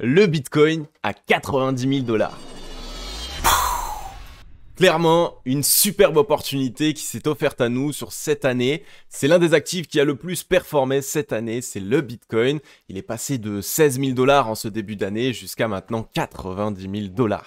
Le Bitcoin à 90 000 $. Clairement, une superbe opportunité qui s'est offerte à nous sur cette année. C'est l'un des actifs qui a le plus performé cette année, c'est le Bitcoin. Il est passé de 16 000 $ en ce début d'année jusqu'à maintenant 90 000 $.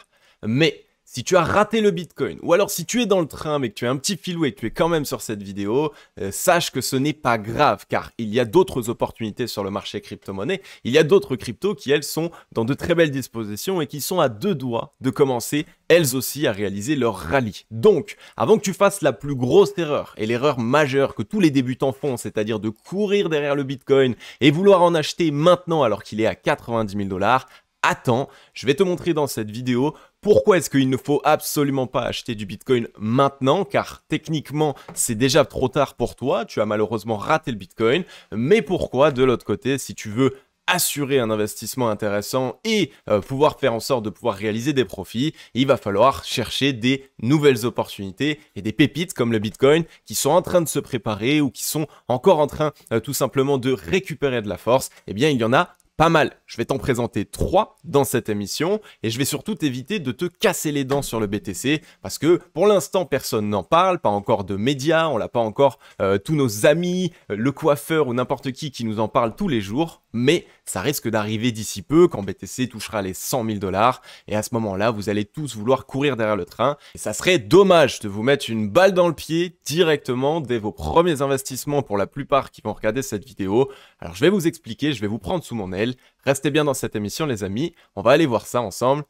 Mais si tu as raté le Bitcoin, ou alors si tu es dans le train mais que tu es un petit filou et que tu es quand même sur cette vidéo, sache que ce n'est pas grave car il y a d'autres opportunités sur le marché crypto-monnaie. Il y a d'autres cryptos qui, elles, sont dans de très belles dispositions et qui sont à deux doigts de commencer, elles aussi, à réaliser leur rallye. Donc, avant que tu fasses la plus grosse erreur et l'erreur majeure que tous les débutants font, c'est-à-dire de courir derrière le Bitcoin et vouloir en acheter maintenant alors qu'il est à 90 000 $, attends, je vais te montrer dans cette vidéo pourquoi est-ce qu'il ne faut absolument pas acheter du Bitcoin maintenant, car techniquement, c'est déjà trop tard pour toi, tu as malheureusement raté le Bitcoin, mais pourquoi, de l'autre côté, si tu veux assurer un investissement intéressant et pouvoir faire en sorte de pouvoir réaliser des profits, il va falloir chercher des nouvelles opportunités et des pépites comme le Bitcoin qui sont en train de se préparer ou qui sont encore en train tout simplement de récupérer de la force. Eh bien, il y en a pas mal. Je vais t'en présenter 3 dans cette émission et je vais surtout t'éviter de te casser les dents sur le BTC parce que pour l'instant personne n'en parle, pas encore de médias, on l'a pas encore tous nos amis, le coiffeur ou n'importe qui nous en parle tous les jours, mais ça risque d'arriver d'ici peu quand BTC touchera les 100 000 $ et à ce moment-là vous allez tous vouloir courir derrière le train et ça serait dommage de vous mettre une balle dans le pied directement dès vos premiers investissements pour la plupart qui vont regarder cette vidéo. Alors je vais vous expliquer, je vais vous prendre sous mon aile. Restez bien dans cette émission les amis, on va aller voir ça ensemble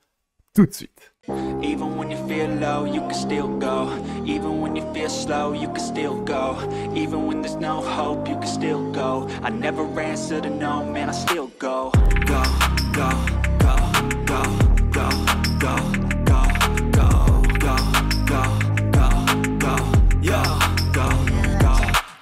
tout de suite. Even when you feel low, you can still go. Even when you feel slow, you can still go. Even when there's no hope, you can still go. I never answer to no, man, I still go. Go, go, go, go, go, go, go, go, go, go, go, go, yeah, go, go,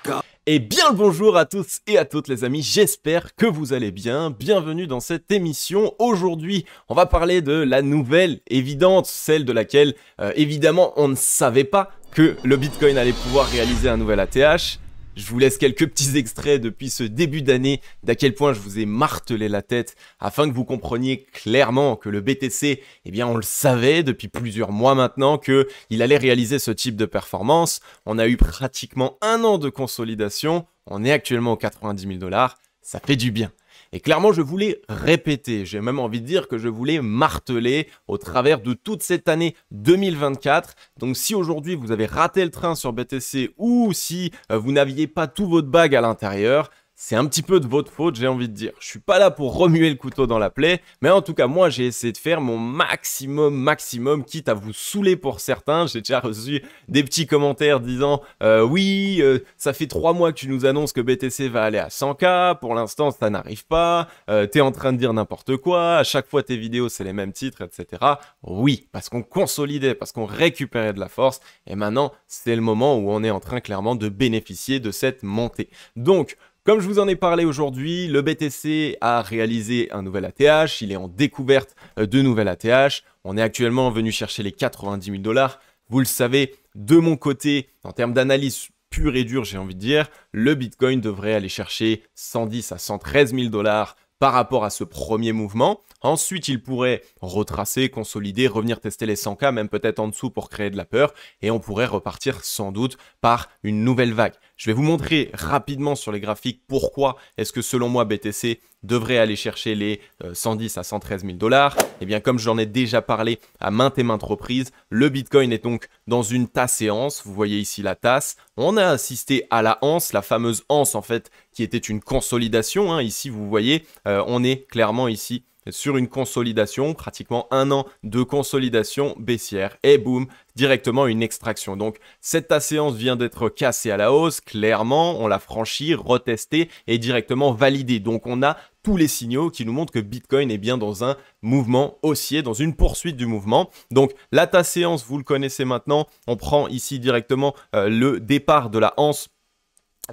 go. Et bien le bonjour à tous et à toutes les amis, j'espère que vous allez bien, bienvenue dans cette émission. Aujourd'hui, on va parler de la nouvelle évidente, celle de laquelle évidemment on ne savait pas que le Bitcoin allait pouvoir réaliser un nouvel ATH. Je vous laisse quelques petits extraits depuis ce début d'année d'à quel point je vous ai martelé la tête afin que vous compreniez clairement que le BTC, eh bien on le savait depuis plusieurs mois maintenant qu'il allait réaliser ce type de performance. On a eu pratiquement un an de consolidation, on est actuellement aux 90 000 $, ça fait du bien. Et clairement, je voulais répéter, j'ai même envie de dire que je voulais marteler au travers de toute cette année 2024. Donc si aujourd'hui vous avez raté le train sur BTC ou si vous n'aviez pas tout votre bag à l'intérieur, c'est un petit peu de votre faute, j'ai envie de dire. Je suis pas là pour remuer le couteau dans la plaie, mais en tout cas, moi, j'ai essayé de faire mon maximum, quitte à vous saouler pour certains. J'ai déjà reçu des petits commentaires disant oui, ça fait 3 mois que tu nous annonces que BTC va aller à 100K, pour l'instant, ça n'arrive pas, t'es en train de dire n'importe quoi, à chaque fois tes vidéos, c'est les mêmes titres, etc. Oui, parce qu'on consolidait, parce qu'on récupérait de la force, et maintenant, c'est le moment où on est en train clairement de bénéficier de cette montée. Donc, comme je vous en ai parlé aujourd'hui, le BTC a réalisé un nouvel ATH, il est en découverte de nouvel ATH. On est actuellement venu chercher les 90 000 $. Vous le savez, de mon côté, en termes d'analyse pure et dure, j'ai envie de dire, le Bitcoin devrait aller chercher 110 à 113 000 $ par rapport à ce premier mouvement. Ensuite, il pourrait retracer, consolider, revenir tester les 100K, même peut-être en dessous pour créer de la peur. Et on pourrait repartir sans doute par une nouvelle vague. Je vais vous montrer rapidement sur les graphiques pourquoi est-ce que selon moi BTC devrait aller chercher les 110 à 113 000 $. Eh bien, comme j'en ai déjà parlé à maintes et maintes reprises, le Bitcoin est donc dans une tasse-séance. Vous voyez ici la tasse. On a assisté à la anse, la fameuse anse en fait, qui était une consolidation. Ici, vous voyez, on est clairement ici sur une consolidation, pratiquement un an de consolidation baissière et boum, directement une extraction. Donc cette séance vient d'être cassée à la hausse, clairement, on l'a franchie, retestée et directement validée. Donc on a tous les signaux qui nous montrent que Bitcoin est bien dans un mouvement haussier, dans une poursuite du mouvement. Donc la séance, vous le connaissez maintenant, on prend ici directement le départ de la anse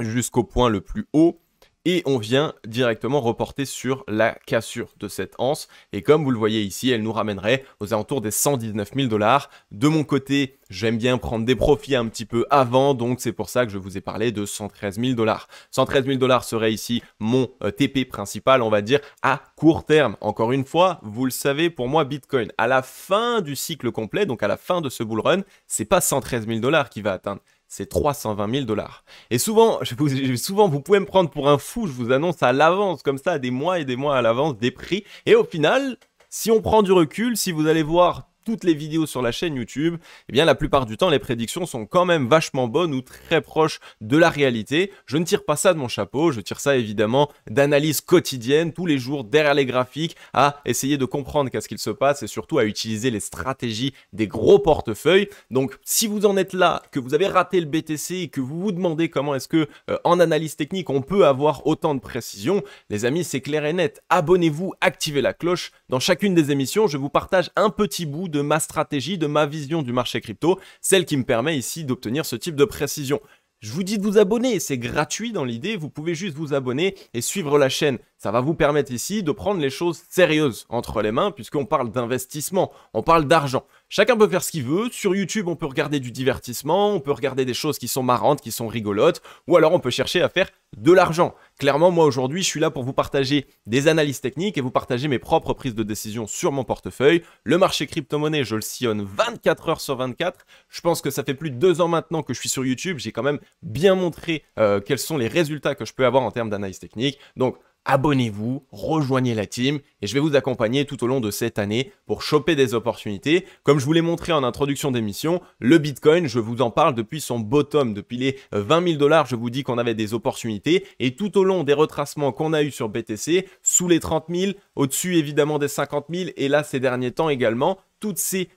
jusqu'au point le plus haut. et on vient directement reporter sur la cassure de cette anse. Et comme vous le voyez ici, elle nous ramènerait aux alentours des 119 000 $. De mon côté, j'aime bien prendre des profits un petit peu avant, donc c'est pour ça que je vous ai parlé de 113 000 $. 113 000 $ serait ici mon TP principal, on va dire, à court terme. Encore une fois, vous le savez, pour moi, Bitcoin, à la fin du cycle complet, donc à la fin de ce bull run, c'est pas 113 000 $ qui va atteindre. C'est 320 000 $. Et souvent, vous pouvez me prendre pour un fou, je vous annonce à l'avance, comme ça, des mois et des mois à l'avance, des prix. Et au final, si on prend du recul, si vous allez voir toutes les vidéos sur la chaîne YouTube, eh bien la plupart du temps, les prédictions sont quand même vachement bonnes ou très proches de la réalité. Je ne tire pas ça de mon chapeau, je tire ça évidemment d'analyse quotidienne, tous les jours, derrière les graphiques, à essayer de comprendre qu'est-ce qu'il se passe et surtout à utiliser les stratégies des gros portefeuilles. Donc, si vous en êtes là, que vous avez raté le BTC et que vous vous demandez comment est-ce que, en analyse technique, on peut avoir autant de précision, les amis, c'est clair et net. Abonnez-vous, activez la cloche. Dans chacune des émissions, je vous partage un petit bout de ma stratégie, de ma vision du marché crypto, celle qui me permet ici d'obtenir ce type de précision. Je vous dis de vous abonner, c'est gratuit dans l'idée, vous pouvez juste vous abonner et suivre la chaîne. Ça va vous permettre ici de prendre les choses sérieuses entre les mains puisqu'on parle d'investissement, on parle d'argent. Chacun peut faire ce qu'il veut, sur YouTube on peut regarder du divertissement, on peut regarder des choses qui sont marrantes, qui sont rigolotes, ou alors on peut chercher à faire de l'argent. Clairement, moi aujourd'hui, je suis là pour vous partager des analyses techniques et vous partager mes propres prises de décision sur mon portefeuille. Le marché crypto-monnaie, je le sillonne 24 heures sur 24. Je pense que ça fait plus de 2 ans maintenant que je suis sur YouTube. J'ai quand même bien montré quels sont les résultats que je peux avoir en termes d'analyse technique. Donc, abonnez-vous, rejoignez la team et je vais vous accompagner tout au long de cette année pour choper des opportunités. Comme je vous l'ai montré en introduction d'émission, le Bitcoin, je vous en parle depuis son bottom, depuis les 20 000 $, je vous dis qu'on avait des opportunités et tout au long des retracements qu'on a eu sur BTC, sous les 30 000, au-dessus évidemment des 50 000 et là ces derniers temps également, toutes ces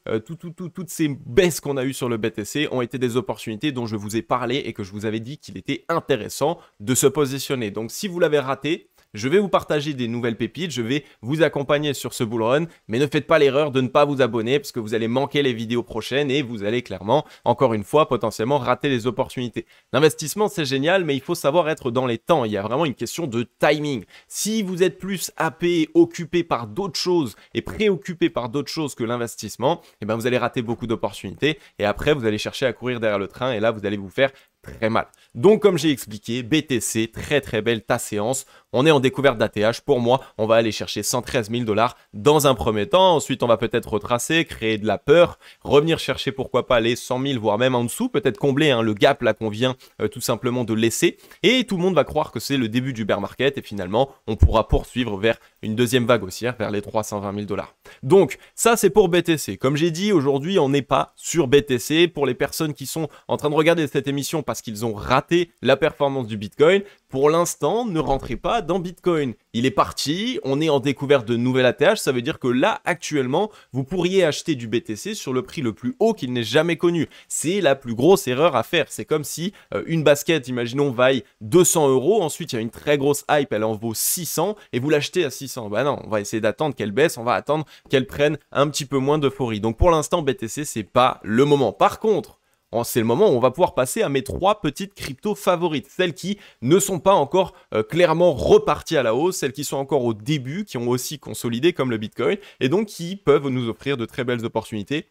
baisses qu'on a eues sur le BTC ont été des opportunités dont je vous ai parlé et que je vous avais dit qu'il était intéressant de se positionner. Donc si vous l'avez raté, je vais vous partager des nouvelles pépites, je vais vous accompagner sur ce bull run, mais ne faites pas l'erreur de ne pas vous abonner parce que vous allez manquer les vidéos prochaines et vous allez clairement, encore une fois, potentiellement rater les opportunités. L'investissement, c'est génial, mais il faut savoir être dans les temps. Il y a vraiment une question de timing. Si vous êtes plus happé, occupé par d'autres choses et préoccupé par d'autres choses que l'investissement, eh ben vous allez rater beaucoup d'opportunités et après, vous allez chercher à courir derrière le train et là, vous allez vous faire très mal. Donc comme j'ai expliqué, BTC, très belle ta séance. On est en découverte d'ATH. Pour moi, on va aller chercher 113 000 $ dans un premier temps. Ensuite, on va peut-être retracer, créer de la peur, revenir chercher pourquoi pas les 100 000, voire même en dessous, peut-être combler le gap là qu'on vient tout simplement de laisser. Et tout le monde va croire que c'est le début du bear market et finalement, on pourra poursuivre vers une deuxième vague haussière, vers les 320 000 $. Donc ça, c'est pour BTC. Comme j'ai dit, aujourd'hui, on n'est pas sur BTC. Pour les personnes qui sont en train de regarder cette émission parce qu'ils ont raté la performance du Bitcoin, pour l'instant, ne rentrez pas dans Bitcoin. Il est parti, on est en découverte de nouvelles ATH, ça veut dire que là, actuellement, vous pourriez acheter du BTC sur le prix le plus haut qu'il n'ait jamais connu. C'est la plus grosse erreur à faire. C'est comme si une basket, imaginons, vaille 200 €, ensuite il y a une très grosse hype, elle en vaut 600 et vous l'achetez à 600. Bah non, on va essayer d'attendre qu'elle baisse, on va attendre qu'elle prenne un petit peu moins d'euphorie. Donc pour l'instant, BTC, c'est pas le moment. Par contre, c'est le moment où on va pouvoir passer à mes 3 petites cryptos favorites, celles qui ne sont pas encore clairement reparties à la hausse, celles qui sont encore au début, qui ont aussi consolidé comme le Bitcoin, et donc qui peuvent nous offrir de très belles opportunités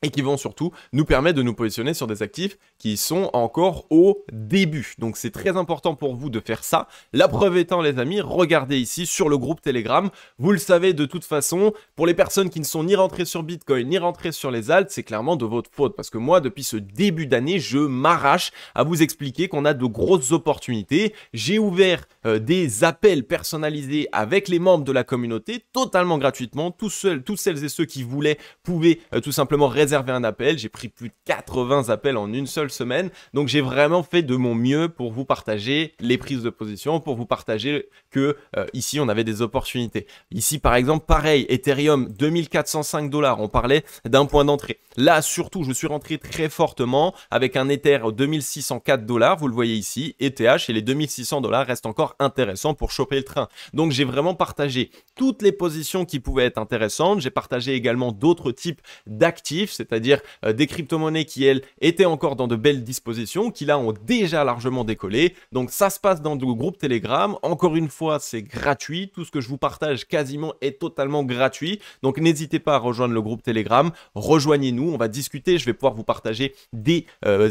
et qui vont surtout nous permettre de nous positionner sur des actifs qui sont encore au début. Donc c'est très important pour vous de faire ça. La preuve étant, les amis, regardez ici sur le groupe Telegram. Vous le savez de toute façon, pour les personnes qui ne sont ni rentrées sur Bitcoin, ni rentrées sur les alts, c'est clairement de votre faute. Parce que moi, depuis ce début d'année, je m'arrache à vous expliquer qu'on a de grosses opportunités. J'ai ouvert des appels personnalisés avec les membres de la communauté, totalement gratuitement. Tous celles et ceux qui voulaient pouvaient tout simplement réserver un appel. J'ai pris plus de 80 appels en une seule semaine. Donc, j'ai vraiment fait de mon mieux pour vous partager les prises de position, pour vous partager que ici, on avait des opportunités. Ici, par exemple, pareil, Ethereum, 2405 $. On parlait d'un point d'entrée. Là, surtout, je suis rentré très fortement avec un Ether 2604 $. Vous le voyez ici. ETH et les 2600 $ restent encore intéressants pour choper le train. Donc, j'ai vraiment partagé toutes les positions qui pouvaient être intéressantes. J'ai partagé également d'autres types d'actifs. c'est-à-dire des crypto-monnaies qui, elles, étaient encore dans de belles dispositions, qui là ont déjà largement décollé. Donc ça se passe dans le groupe Telegram. Encore une fois, c'est gratuit. Tout ce que je vous partage quasiment est totalement gratuit. Donc n'hésitez pas à rejoindre le groupe Telegram. Rejoignez-nous, on va discuter. Je vais pouvoir vous partager des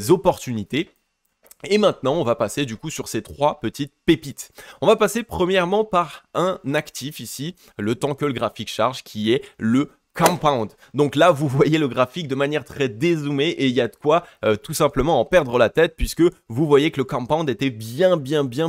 opportunités. Et maintenant, on va passer du coup sur ces 3 petites pépites. On va passer premièrement par un actif ici, le temps que le graphique charge, qui est le Compound. Donc là, vous voyez le graphique de manière très dézoomée et il y a de quoi tout simplement en perdre la tête, puisque vous voyez que le Compound était bien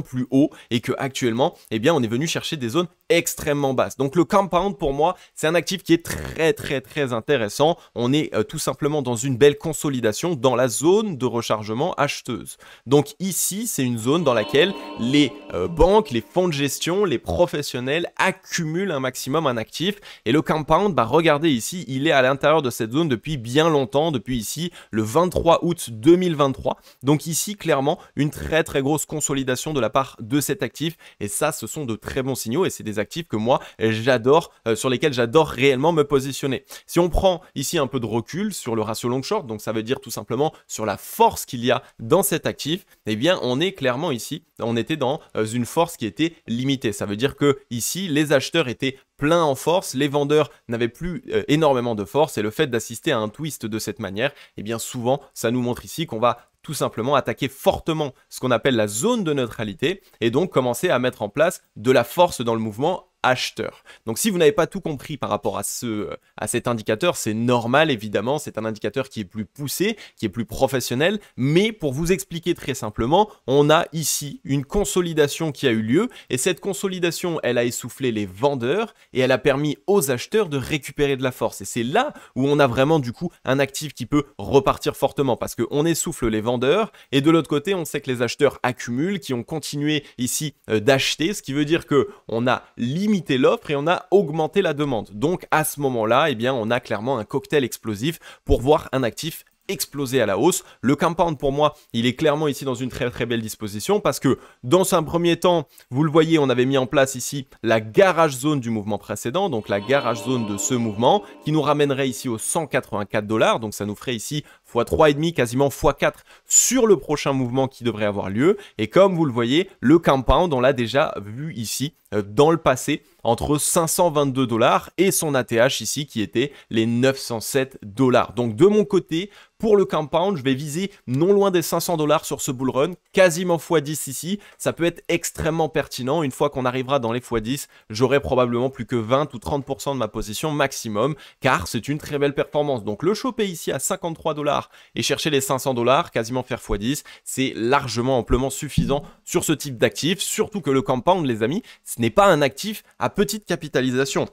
plus haut et que actuellement, eh bien, on est venu chercher des zones extrêmement basses. Donc le Compound, pour moi, c'est un actif qui est très intéressant. On est tout simplement dans une belle consolidation dans la zone de rechargement acheteuse. Donc ici, c'est une zone dans laquelle les banques, les fonds de gestion, les professionnels accumulent un maximum un actif. Et le Compound, bah regardez ici, il est à l'intérieur de cette zone depuis bien longtemps, depuis ici le 23 août 2023. Donc ici, clairement, une très grosse consolidation de la part de cet actif. Et ça, ce sont de très bons signaux et c'est des actifs que moi, j'adore, sur lesquels j'adore réellement me positionner. Si on prend ici un peu de recul sur le ratio long short, donc ça veut dire tout simplement sur la force qu'il y a dans cet actif, eh bien, on est clairement ici, on était dans une force qui était limitée. Ça veut dire que ici, les acheteurs étaient plein en force, les vendeurs n'avaient plus énormément de force et le fait d'assister à un twist de cette manière, eh bien souvent ça nous montre ici qu'on va tout simplement attaquer fortement ce qu'on appelle la zone de neutralité et donc commencer à mettre en place de la force dans le mouvement acheteur. Donc si vous n'avez pas tout compris par rapport à cet indicateur, c'est normal évidemment, c'est un indicateur qui est plus poussé, qui est plus professionnel, mais pour vous expliquer très simplement, on a ici une consolidation qui a eu lieu et cette consolidation, elle a essoufflé les vendeurs et elle a permis aux acheteurs de récupérer de la force et c'est là où on a vraiment du coup un actif qui peut repartir fortement parce qu'on essouffle les vendeurs et de l'autre côté, on sait que les acheteurs accumulent, qui ont continué ici d'acheter, ce qui veut dire que on a limité l'offre et on a augmenté la demande. Donc à ce moment-là, eh bien, on a clairement un cocktail explosif pour voir un actif exploser à la hausse. Le Compound pour moi, il est clairement ici dans une très belle disposition parce que dans un premier temps, vous le voyez, on avait mis en place ici la garage zone du mouvement précédent, donc la garage zone de ce mouvement qui nous ramènerait ici aux 184 $, donc ça nous ferait ici x3,5, quasiment x4 sur le prochain mouvement qui devrait avoir lieu. Et comme vous le voyez, le Compound, on l'a déjà vu ici dans le passé entre 522 $ et son ATH ici qui était les 907 $. Donc de mon côté, pour le Compound, je vais viser non loin des 500 $ sur ce bull run, quasiment x10 ici. Ça peut être extrêmement pertinent. Une fois qu'on arrivera dans les x10, j'aurai probablement plus que 20 ou 30% de ma position maximum, car c'est une très belle performance. Donc le choper ici à 53 $ et chercher les 500 $, quasiment faire x10, c'est largement amplement suffisant sur ce type d'actif. Surtout que le Compound, les amis, ce n'est pas un actif à petite capitalisation.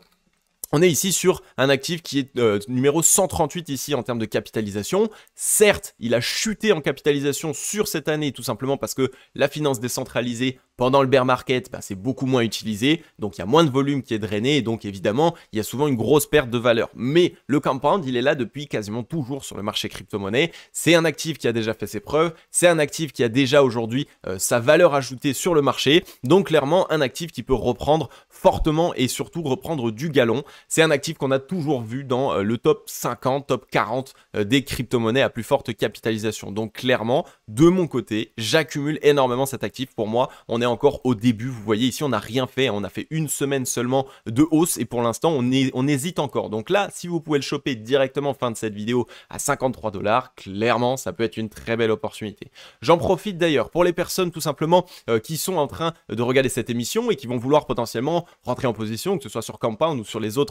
On est ici sur un actif qui est numéro 138 ici en termes de capitalisation. Certes, il a chuté en capitalisation sur cette année tout simplement parce que la finance décentralisée pendant le bear market, c'est beaucoup moins utilisé. Donc, il y a moins de volume qui est drainé et donc évidemment, il y a souvent une grosse perte de valeur. Mais le Compound, il est là depuis quasiment toujours sur le marché crypto-monnaie. C'est un actif qui a déjà fait ses preuves. C'est un actif qui a déjà aujourd'hui sa valeur ajoutée sur le marché. Donc, clairement, un actif qui peut reprendre fortement et surtout reprendre du galon. C'est un actif qu'on a toujours vu dans le top 50, top 40 des crypto-monnaies à plus forte capitalisation. Donc clairement, de mon côté, j'accumule énormément cet actif. Pour moi, on est encore au début. Vous voyez ici, on n'a rien fait. On a fait une semaine seulement de hausse et pour l'instant, on hésite encore. Donc là, si vous pouvez le choper directement fin de cette vidéo à 53 $, clairement, ça peut être une très belle opportunité. J'en profite d'ailleurs pour les personnes tout simplement qui sont en train de regarder cette émission et qui vont vouloir potentiellement rentrer en position, que ce soit sur Compound ou sur les autres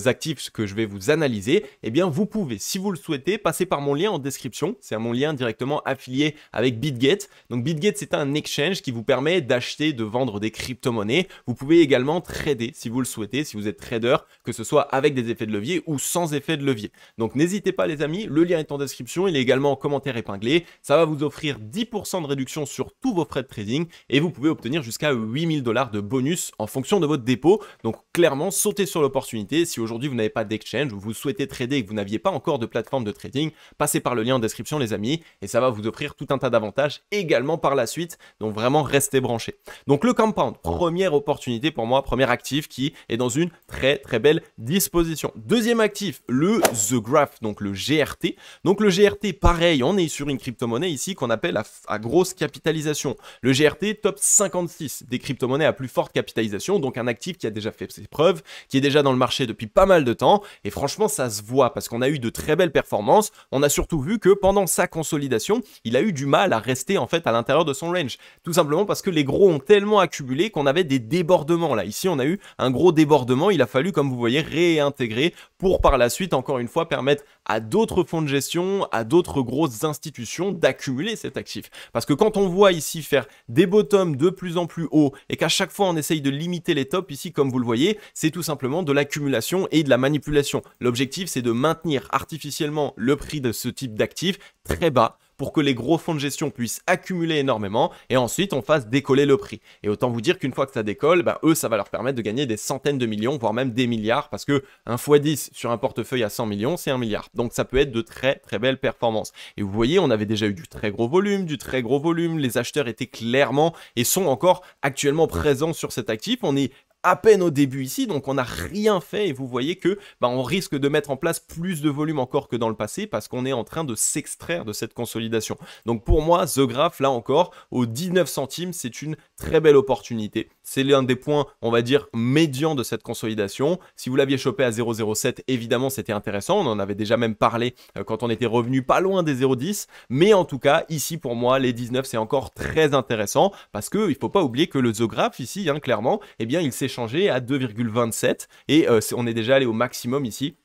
actifs que je vais vous analyser, eh bien vous pouvez, si vous le souhaitez, passer par mon lien en description. C'est mon lien directement affilié avec BitGet. Donc BitGet, c'est un exchange qui vous permet d'acheter, de vendre des crypto-monnaies. Vous pouvez également trader si vous le souhaitez, si vous êtes trader, que ce soit avec des effets de levier ou sans effet de levier. Donc n'hésitez pas les amis, le lien est en description, il est également en commentaire épinglé. Ça va vous offrir 10% de réduction sur tous vos frais de trading et vous pouvez obtenir jusqu'à 8000 $ de bonus en fonction de votre dépôt. Donc clairement, sautez sur l'opportunité. Si aujourd'hui vous n'avez pas d'exchange ou vous souhaitez trader et que vous n'aviez pas encore de plateforme de trading, passez par le lien en description les amis et ça va vous offrir tout un un tas d'avantages également par la suite, donc vraiment restez branchés. Donc le compound, première opportunité pour moi, premier actif qui est dans une très très belle disposition. Deuxième actif, le The Graph, donc le GRT. Donc le GRT, pareil, on est sur une crypto-monnaie ici qu'on appelle à grosse capitalisation. Le GRT, top 56 des crypto-monnaies à plus forte capitalisation, donc un actif qui a déjà fait ses preuves, qui est déjà dans le marché depuis pas mal de temps, et franchement ça se voit parce qu'on a eu de très belles performances. On a surtout vu que pendant sa consolidation, il a eu du mal à rester en fait à l'intérieur de son range, tout simplement parce que les gros ont tellement accumulé qu'on avait des débordements. Là ici on a eu un gros débordement, il a fallu comme vous voyez réintégrer pour par la suite encore une fois permettre à d'autres fonds de gestion, à d'autres grosses institutions d'accumuler cet actif. Parce que quand on voit ici faire des bottoms de plus en plus haut et qu'à chaque fois on essaye de limiter les tops ici comme vous le voyez, c'est tout simplement de l'accumulation et de la manipulation. L'objectif c'est de maintenir artificiellement le prix de ce type d'actifs très bas pour que les gros fonds de gestion puissent accumuler énormément et ensuite on fasse décoller le prix. Et autant vous dire qu'une fois que ça décolle, eux ça va leur permettre de gagner des centaines de millions, voire même des milliards, parce que un x10 sur un portefeuille à 100 millions, c'est 1 milliard. Donc ça peut être de très très belles performances. Et vous voyez, on avait déjà eu du très gros volume, les acheteurs étaient clairement et sont encore actuellement présents sur cet actif. On est à peine au début ici, donc on n'a rien fait et vous voyez que on risque de mettre en place plus de volume encore que dans le passé parce qu'on est en train de s'extraire de cette consolidation. Donc pour moi, The Graph, là encore, aux 19 centimes, c'est une très belle opportunité. C'est l'un des points, on va dire, médians de cette consolidation. Si vous l'aviez chopé à 0,07, évidemment, c'était intéressant. On en avait déjà même parlé quand on était revenu pas loin des 0,10. Mais en tout cas, ici, pour moi, les 19, c'est encore très intéressant parce qu'il ne faut pas oublier que le The Graph, ici, clairement, il s'est changé à 2,27 et on est déjà allé au maximum ici.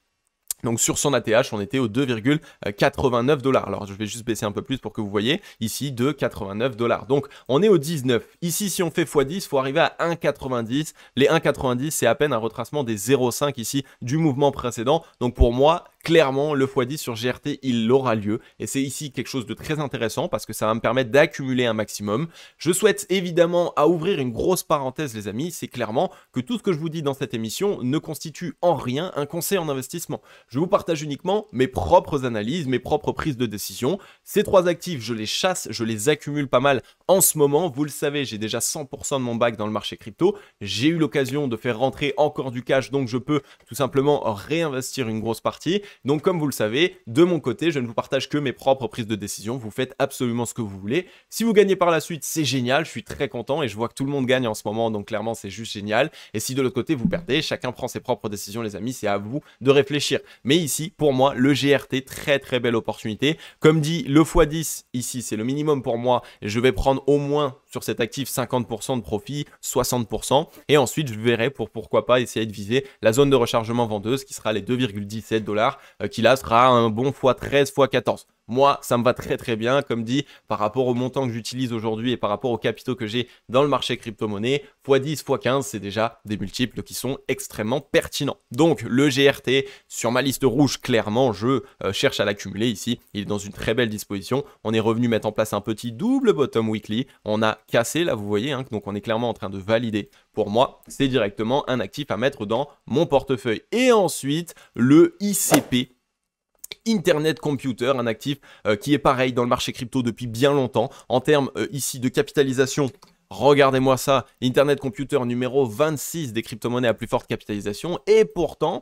Donc sur son ATH, on était au 2,89 $. Alors je vais juste baisser un peu plus pour que vous voyez. Ici, 2,89 $. Donc on est au 19. Ici, si on fait x10, il faut arriver à 1,90. Les 1,90, c'est à peine un retracement des 0,5 ici du mouvement précédent. Donc pour moi, clairement, le x10 sur GRT, il aura lieu. Et c'est ici quelque chose de très intéressant parce que ça va me permettre d'accumuler un maximum. Je souhaite évidemment à ouvrir une grosse parenthèse, les amis. C'est clairement que tout ce que je vous dis dans cette émission ne constitue en rien un conseil en investissement. Je vous partage uniquement mes propres analyses, mes propres prises de décision. Ces trois actifs, je les chasse, je les accumule pas mal en ce moment. Vous le savez, j'ai déjà 100% de mon bac dans le marché crypto. J'ai eu l'occasion de faire rentrer encore du cash, donc je peux tout simplement réinvestir une grosse partie. Donc comme vous le savez, de mon côté, je ne vous partage que mes propres prises de décision. Vous faites absolument ce que vous voulez. Si vous gagnez par la suite, c'est génial. Je suis très content et je vois que tout le monde gagne en ce moment. Donc clairement, c'est juste génial. Et si de l'autre côté, vous perdez, chacun prend ses propres décisions, les amis. C'est à vous de réfléchir. Mais ici, pour moi, le GRT, très très belle opportunité. Comme dit, le x10, ici, c'est le minimum pour moi. Je vais prendre au moins sur cet actif 50% de profit, 60%. Et ensuite, je verrai pourquoi pas essayer de viser la zone de rechargement vendeuse qui sera les 2,17 $, qui là sera un bon x13, x14. Moi, ça me va très très bien, comme dit, par rapport au montant que j'utilise aujourd'hui et par rapport aux capitaux que j'ai dans le marché crypto-monnaie, x10, x15, c'est déjà des multiples qui sont extrêmement pertinents. Donc, le GRT, sur ma liste rouge, clairement, je cherche à l'accumuler ici. Il est dans une très belle disposition. On est revenu mettre en place un petit double bottom weekly. On a cassé, là, vous voyez, donc on est clairement en train de valider. Pour moi, c'est directement un actif à mettre dans mon portefeuille. Et ensuite, le ICP. Internet Computer, un actif qui est pareil dans le marché crypto depuis bien longtemps. En termes ici de capitalisation, regardez-moi ça, Internet Computer numéro 26 des crypto-monnaies à plus forte capitalisation. Et pourtant,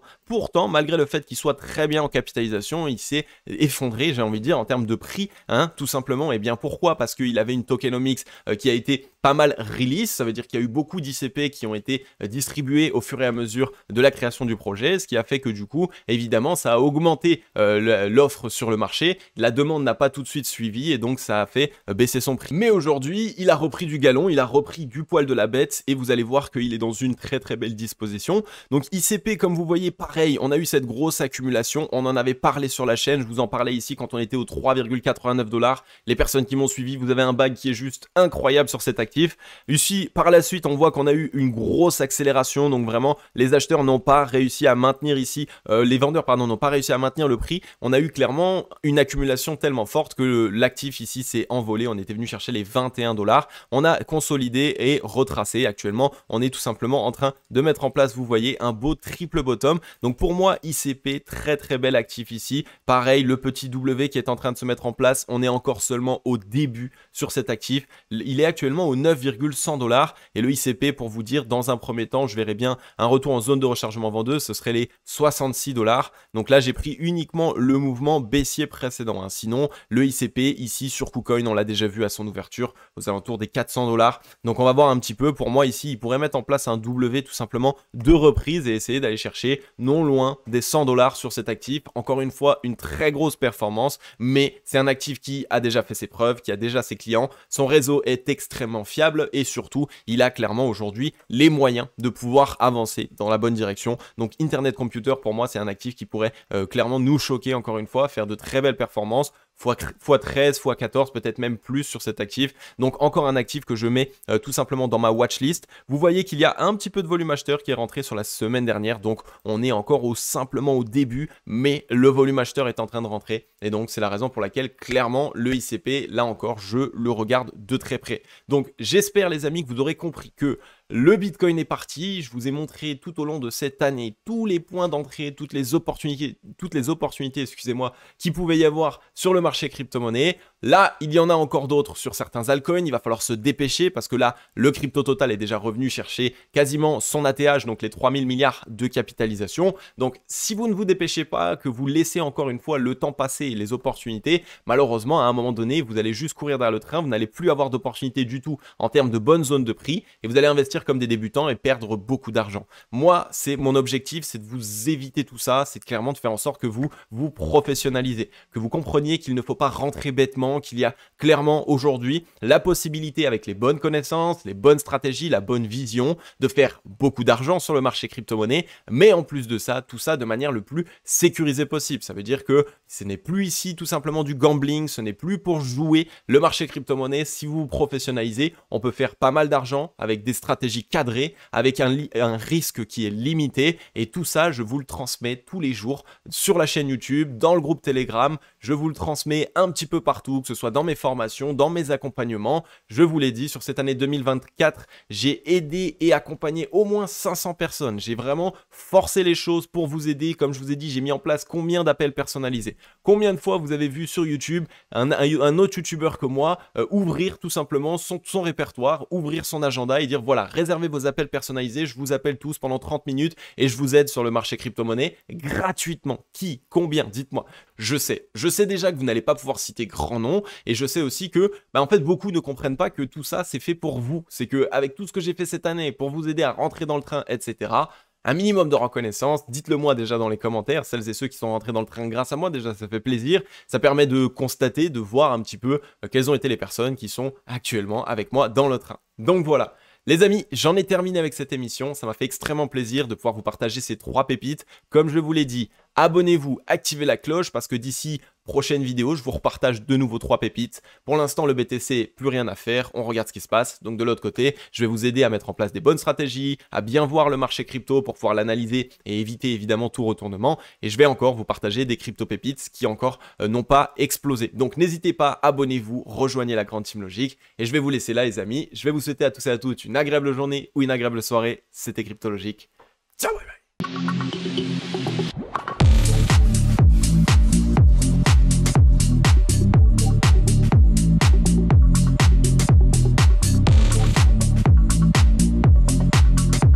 malgré le fait qu'il soit très bien en capitalisation, il s'est effondré, j'ai envie de dire, en termes de prix, tout simplement. Et bien pourquoi? Parce qu'il avait une tokenomics qui a été pas mal release, ça veut dire qu'il y a eu beaucoup d'ICP qui ont été distribués au fur et à mesure de la création du projet, ce qui a fait que du coup, évidemment, ça a augmenté l'offre sur le marché, la demande n'a pas tout de suite suivi et donc ça a fait baisser son prix. Mais aujourd'hui, il a repris du galon, il a repris du poil de la bête et vous allez voir qu'il est dans une très très belle disposition. Donc ICP, comme vous voyez, pareil, on a eu cette grosse accumulation, on en avait parlé sur la chaîne, je vous en parlais ici quand on était aux 3,89 $. Les personnes qui m'ont suivi, vous avez un bag qui est juste incroyable sur cet actif. actif. Ici, par la suite, on voit qu'on a eu une grosse accélération, donc vraiment, les acheteurs n'ont pas réussi à maintenir ici, les vendeurs, pardon, n'ont pas réussi à maintenir le prix. On a eu clairement une accumulation tellement forte que l'actif ici s'est envolé. On était venu chercher les 21 $. On a consolidé et retracé. Actuellement, on est tout simplement en train de mettre en place, vous voyez, un beau triple bottom. Donc pour moi, ICP, très très bel actif ici. Pareil, le petit W qui est en train de se mettre en place. On est encore seulement au début sur cet actif. Il est actuellement au 9,100 $. Et le ICP, pour vous dire, dans un premier temps, je verrais bien un retour en zone de rechargement vendeuse. Ce serait les 66 $. Donc là, j'ai pris uniquement le mouvement baissier précédent. Sinon, le ICP ici sur KuCoin, on l'a déjà vu à son ouverture aux alentours des 400 $. Donc on va voir un petit peu. Pour moi ici, il pourrait mettre en place un W tout simplement de reprise et essayer d'aller chercher non loin des 100 $ sur cet actif. Encore une fois, une très grosse performance, mais c'est un actif qui a déjà fait ses preuves, qui a déjà ses clients. Son réseau est extrêmement fiable et surtout, il a clairement aujourd'hui les moyens de pouvoir avancer dans la bonne direction. Donc Internet Computer, pour moi, c'est un actif qui pourrait clairement nous choquer encore une fois, faire de très belles performances. x13, x14, peut-être même plus sur cet actif. Donc encore un actif que je mets tout simplement dans ma watchlist. Vous voyez qu'il y a un petit peu de volume acheteur qui est rentré sur la semaine dernière. Donc on est encore simplement au début, mais le volume acheteur est en train de rentrer. Et donc c'est la raison pour laquelle clairement le ICP, là encore, je le regarde de très près. Donc j'espère les amis que vous aurez compris que le Bitcoin est parti. Je vous ai montré tout au long de cette année tous les points d'entrée, toutes les opportunités, excusez-moi, qui pouvait y avoir sur le marché crypto-monnaie. Là, il y en a encore d'autres sur certains altcoins. Il va falloir se dépêcher parce que là, le crypto total est déjà revenu chercher quasiment son ATH, donc les 3000 milliards de capitalisation. Donc, si vous ne vous dépêchez pas, que vous laissez encore une fois le temps passer et les opportunités, malheureusement, à un moment donné, vous allez juste courir derrière le train. Vous n'allez plus avoir d'opportunités du tout en termes de bonnes zones de prix et vous allez investir comme des débutants et perdre beaucoup d'argent. Moi, c'est mon objectif, c'est de vous éviter tout ça, c'est clairement de faire en sorte que vous vous professionnalisez, que vous compreniez qu'il ne faut pas rentrer bêtement, qu'il y a clairement aujourd'hui la possibilité avec les bonnes connaissances, les bonnes stratégies, la bonne vision de faire beaucoup d'argent sur le marché crypto-monnaie, mais en plus de ça, tout ça de manière le plus sécurisée possible. Ça veut dire que ce n'est plus ici tout simplement du gambling, ce n'est plus pour jouer le marché crypto-monnaie. Si vous vous professionnalisez, on peut faire pas mal d'argent avec des stratégies cadrées, avec un risque qui est limité et tout ça, je vous le transmets tous les jours sur la chaîne YouTube, dans le groupe Telegram, je vous le transmets un petit peu partout, que ce soit dans mes formations, dans mes accompagnements. Je vous l'ai dit, sur cette année 2024, j'ai aidé et accompagné au moins 500 personnes. J'ai vraiment forcé les choses pour vous aider. Comme je vous ai dit, j'ai mis en place combien d'appels personnalisés. Combien de fois vous avez vu sur YouTube un autre YouTuber que moi ouvrir tout simplement son répertoire, ouvrir son agenda et dire voilà, réservez vos appels personnalisés, je vous appelle tous pendant 30 minutes et je vous aide sur le marché crypto-monnaie gratuitement. Qui? Combien? Dites-moi. Je sais déjà que vous n'allez pas pouvoir citer grand nom et je sais aussi que en fait beaucoup ne comprennent pas que tout ça c'est fait pour vous. C'est que avec tout ce que j'ai fait cette année pour vous aider à rentrer dans le train, etc. Un minimum de reconnaissance, dites-le moi déjà dans les commentaires, celles et ceux qui sont rentrés dans le train grâce à moi, déjà ça fait plaisir, ça permet de constater, de voir un petit peu quelles ont été les personnes qui sont actuellement avec moi dans le train. Donc voilà. Les amis, j'en ai terminé avec cette émission, ça m'a fait extrêmement plaisir de pouvoir vous partager ces 3 pépites. Comme je vous l'ai dit, abonnez-vous, activez la cloche parce que d'ici prochaine vidéo, je vous repartage de nouveau 3 pépites. Pour l'instant, le BTC, plus rien à faire, on regarde ce qui se passe. Donc de l'autre côté, je vais vous aider à mettre en place des bonnes stratégies, à bien voir le marché crypto pour pouvoir l'analyser et éviter évidemment tout retournement. Et je vais encore vous partager des crypto pépites qui encore n'ont pas explosé. Donc n'hésitez pas, abonnez-vous, rejoignez la grande team logique. Et je vais vous laisser là les amis. Je vais vous souhaiter à tous et à toutes une agréable journée ou une agréable soirée. C'était Crypto Logique. Ciao, bye bye.